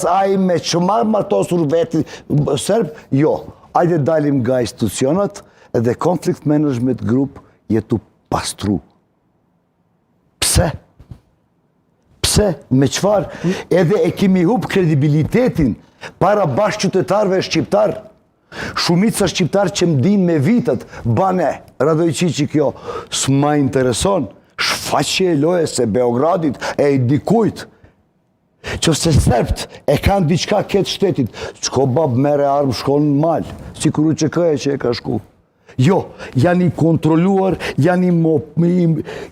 Ai me çmar martosur veti serb, jo. Ajde dalim nga institucionet edhe Conflict Management Group jetu pastru. Pse? Pse? Me çfar? Edhe e kemi hub kredibilitetin para bashkëqytetarëve shqiptar. Shumica shqiptar që mdin me vitet, bane, Radojqiqi kjo, s'ma intereson, shfaqje e loje se Beogradit e dikujt, që se serbt e kanë diçka këtë shtetit, qko bab mere armë shkon në malë, si kuru që këje që e ka shku. Jo, janë i kontroluar, janë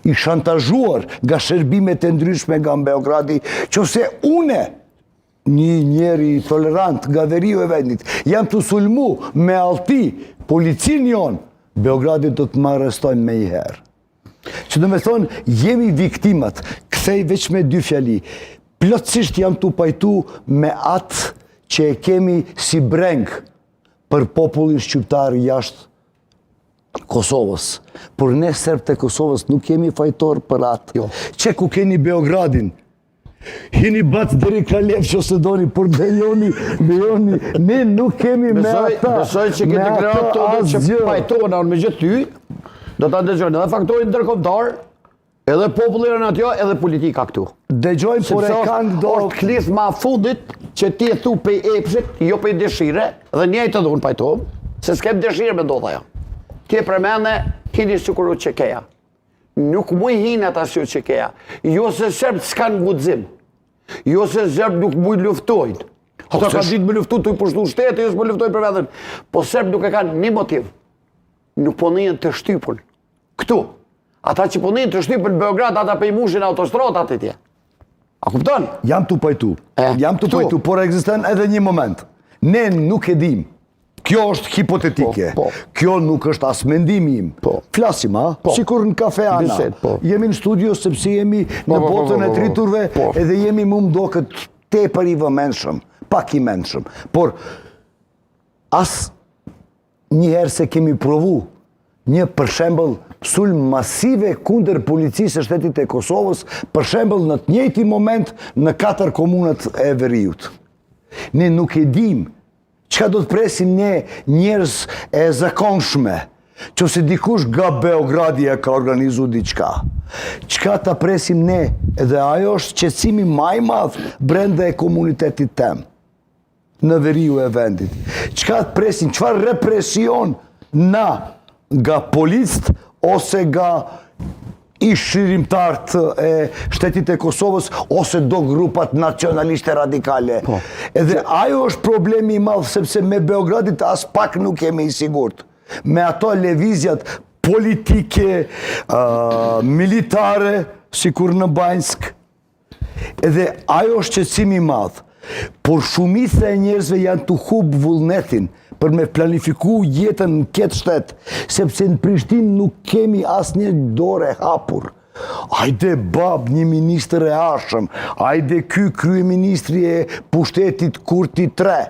i shantazhuar nga shërbimet e ndryshme nga Beogradi, që se une, një njeri tolerant nga veriu e vendit, janë të sulmu me alti policin jonë, Beogradi do të më arrestojnë me i herë. Që do me thonë, jemi viktimat, kthej veç me dy fjali, plotësisht jam të pajtu me atë që e kemi si breng për popullin shqiptar jashtë Kosovës. Por ne serbët e Kosovës nuk kemi fajtor për atë. Që ku keni Beogradin, hini batë dheri Kalef që se doni, por bejoni, ne nuk kemi me ata. Besoj që këtë kreatorë që pajtona me gjithë ty, do të ndëgjojnë edhe faktorin ndërkombëtar, edhe popullin atjo, edhe politika këtu. Dëgjojnë, por e kanë do... Është klis ma fundit që ti e thu pej epshit, jo pej dëshire, dhe njëjtë edhe unë pajtohem, se s'kem dëshire me ndodha ja. Ti e përmene, hini sukuru që keja. Nuk mu i hinë ata si që keja. Jo se serbë s'kanë gudzim. Jo se serbë nuk mu i luftojnë. Ata ka ditë me luftu të i pushtu shtetë, jo s'mu luftojnë për vetën. Po serbë nuk e kanë një motiv. Nuk po njën të shtypun. Këtu. Ata që po njën të shtypun në Beograd, ata pe i mushin autostradat e tje. A kupton? Jam të pajtu. Jam të pajtu, por egziston edhe një moment. Ne nuk e dim. Kjo është hipotetike. Kjo nuk është as mendimi im. Flasim, ha? Sikur në kafe ana. Jemi në studio sepse jemi në botën e triturve edhe jemi më do këtë tepër i vëmenshëm, pak i menshëm. Por as njëherë se kemi provu një për shembull sulm masive kundër policisë së shtetit e Kosovës, për shembull në të njëjtin moment në 4 komunat e veriut. Ne nuk e dim çka do të presim ne njerëz e zakonshme, që se dikush nga Beogradi e ka organizu diçka. Çka ta presim ne, edhe ajo është qetësimi më i madh brenda e komunitetit tem, në veriu e vendit. Çka të presim, çfarë represion na nga policët ose nga ish-shërimtarët e shtetit e Kosovës ose do grupat nacionaliste radikale. Edhe ajo është problemi i madh sepse me Beogradit as pak nuk jemi i sigurt. Me ato lëvizjat politike, militare, sikur në Banjsk. Edhe ajo është qetësimi i madh. Por shumica e njerëzve janë të hub vullnetin për me planifiku jetën në këtë shtet, sepse në Prishtinë nuk kemi asnjë dorë hapur. Ajde bab një ministër e arshëm, ajde ky kryeministri e pushtetit Kurti 3,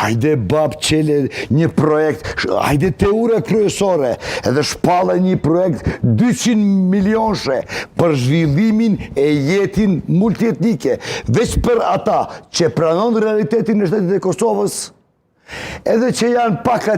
ajde bab qele një projekt, ajde teura kryesore, edhe shpalla një projekt 200 milionshë për zhvillimin e jetin multietnike, veç për ata që pranon realitetin në shtetit e Kosovës, edhe që janë pak